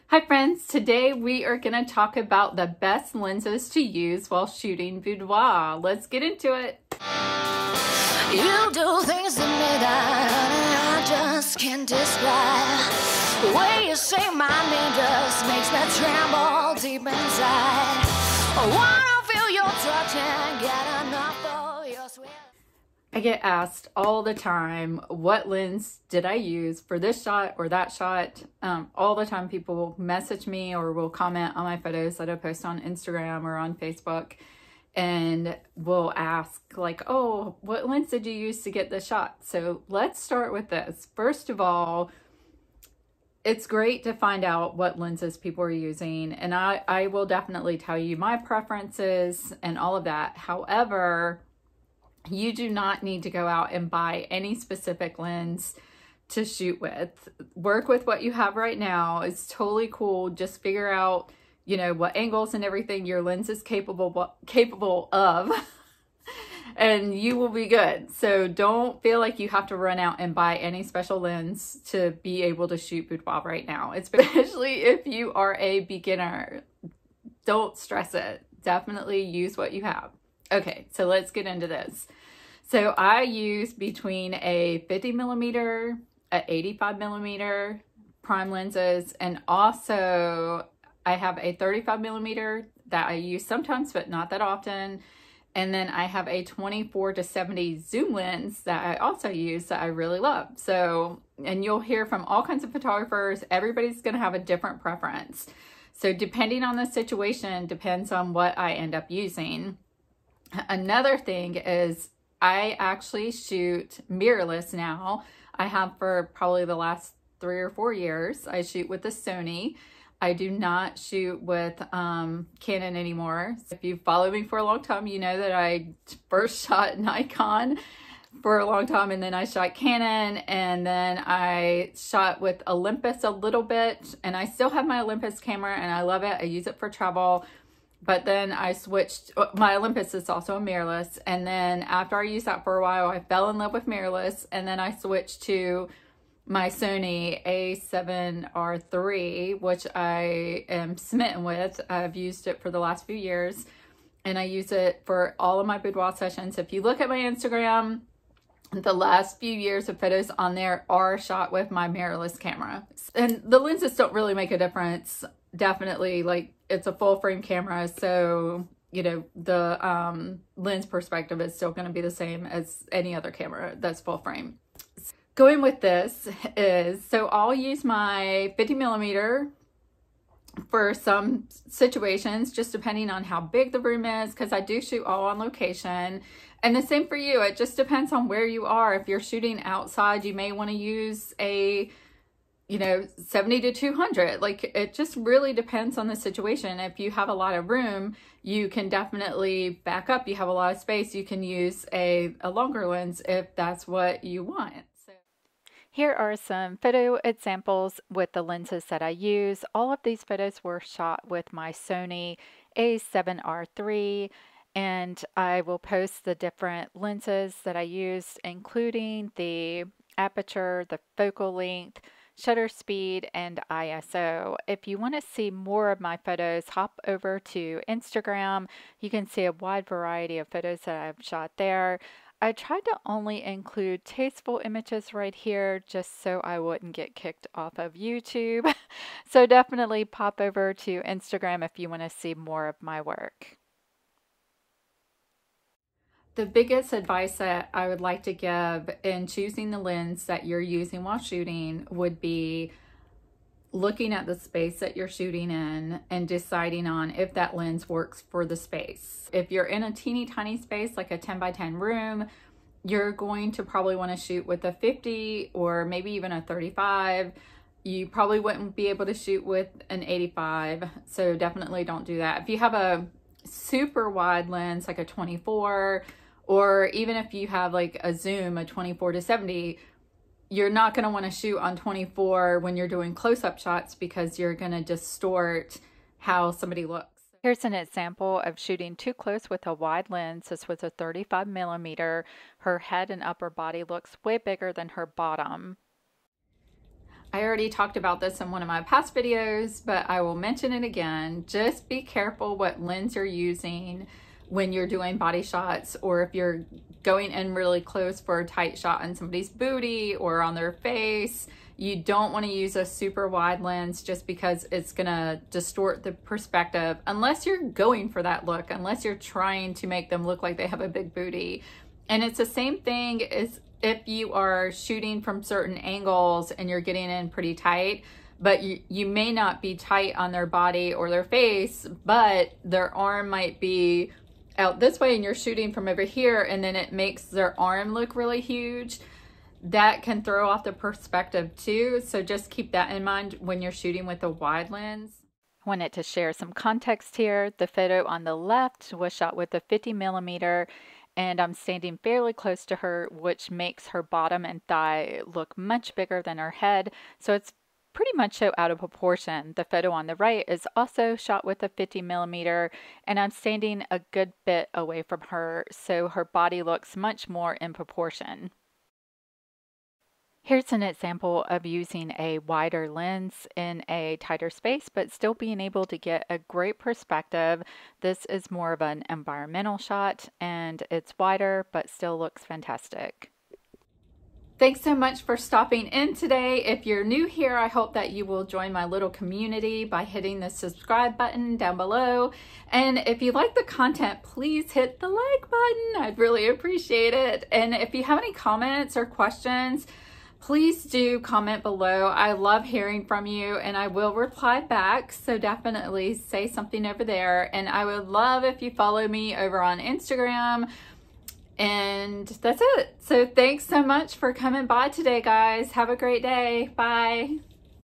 Hi friends, today we are going to talk about the best lenses to use while shooting boudoir. Let's get into it. You do things to me that I just can't describe. The way you say my name just makes me tremble deep inside. I wanna feel your touch and get enough of your sweet. I get asked all the time, what lens did I use for this shot or that shot? All the time people will message me or will comment on my photos that I post on Instagram or on Facebook and will ask like, oh, what lens did you use to get this shot? So let's start with this. First of all, it's great to find out what lenses people are using, and I will definitely tell you my preferences and all of that. However, you do not need to go out and buy any specific lens to shoot with. Work with what you have right now. It's totally cool. Just figure out, you know, what angles and everything your lens is capable of, and you will be good. So don't feel like you have to run out and buy any special lens to be able to shoot boudoir right now, especially if you are a beginner. Don't stress it. Definitely use what you have. Okay, so let's get into this. So I use between a 50mm, a 85mm prime lenses, and also I have a 35mm that I use sometimes, but not that often. And then I have a 24-70 zoom lens that I also use that I really love. So, and you'll hear from all kinds of photographers, everybody's gonna have a different preference. So depending on the situation, depends on what I end up using. Another thing is I actually shoot mirrorless now. I have for probably the last 3 or 4 years. I shoot with the Sony. I do not shoot with Canon anymore. If you follow me for a long time, you know that I first shot Nikon for a long time, and then I shot Canon, and then I shot with Olympus a little bit, and I still have my Olympus camera and I love it. I use it for travel. But then I switched, my Olympus is also a mirrorless, and then after I used that for a while, I fell in love with mirrorless, and then I switched to my Sony A7R III, which I am smitten with. I've used it for the last few years, and I use it for all of my boudoir sessions. If you look at my Instagram, the last few years of photos on there are shot with my mirrorless camera. And the lenses don't really make a difference. Definitely, like, it's a full frame camera, so you know the lens perspective is still going to be the same as any other camera that's full frame. Going with this is, so I'll use my 50mm for some situations, just depending on how big the room is, because I do shoot all on location. And the same for you, it just depends on where you are. If you're shooting outside, you may want to use a 70-200. Like, it just really depends on the situation. If you have a lot of room, you can definitely back up. You have a lot of space, you can use a longer lens if that's what you want. So here are some photo examples with the lenses that I use. All of these photos were shot with my Sony A7R III, and I will post the different lenses that I used, including the aperture, the focal length, shutter speed, and ISO. If you want to see more of my photos, hop over to Instagram. You can see a wide variety of photos that I've shot there. I tried to only include tasteful images right here just so I wouldn't get kicked off of YouTube. So definitely pop over to Instagram if you want to see more of my work. The biggest advice that I would like to give in choosing the lens that you're using while shooting would be looking at the space that you're shooting in and deciding on if that lens works for the space. If you're in a teeny tiny space, like a 10x10 room, you're going to probably want to shoot with a 50 or maybe even a 35. You probably wouldn't be able to shoot with an 85, so definitely don't do that. If you have a super wide lens, like a 24, or even if you have like a zoom, a 24-70, you're not going to want to shoot on 24 when you're doing close-up shots because you're going to distort how somebody looks. Here's an example of shooting too close with a wide lens. This was a 35mm. Her head and upper body looks way bigger than her bottom. I already talked about this in one of my past videos, but I will mention it again. Just be careful what lens you're using when you're doing body shots, or if you're going in really close for a tight shot on somebody's booty or on their face. You don't want to use a super wide lens just because it's gonna distort the perspective, unless you're going for that look, unless you're trying to make them look like they have a big booty. And it's the same thing as if you are shooting from certain angles and you're getting in pretty tight, but you may not be tight on their body or their face, but their arm might be out this way and you're shooting from over here, and then it makes their arm look really huge. That can throw off the perspective too. So just keep that in mind when you're shooting with a wide lens. I wanted to share some context here. The photo on the left was shot with a 50mm, and I'm standing fairly close to her, which makes her bottom and thigh look much bigger than her head. So it's pretty much so out of proportion. The photo on the right is also shot with a 50mm, and I'm standing a good bit away from her, so her body looks much more in proportion. Here's an example of using a wider lens in a tighter space, but still being able to get a great perspective. This is more of an environmental shot, and it's wider, but still looks fantastic. Thanks so much for stopping in today. If you're new here, I hope that you will join my little community by hitting the subscribe button down below. And if you like the content, please hit the like button. I'd really appreciate it. And if you have any comments or questions, please do comment below. I love hearing from you, and I will reply back. So definitely say something over there. And I would love if you follow me over on Instagram. And that's it. So thanks so much for coming by today, guys. Have a great day. Bye.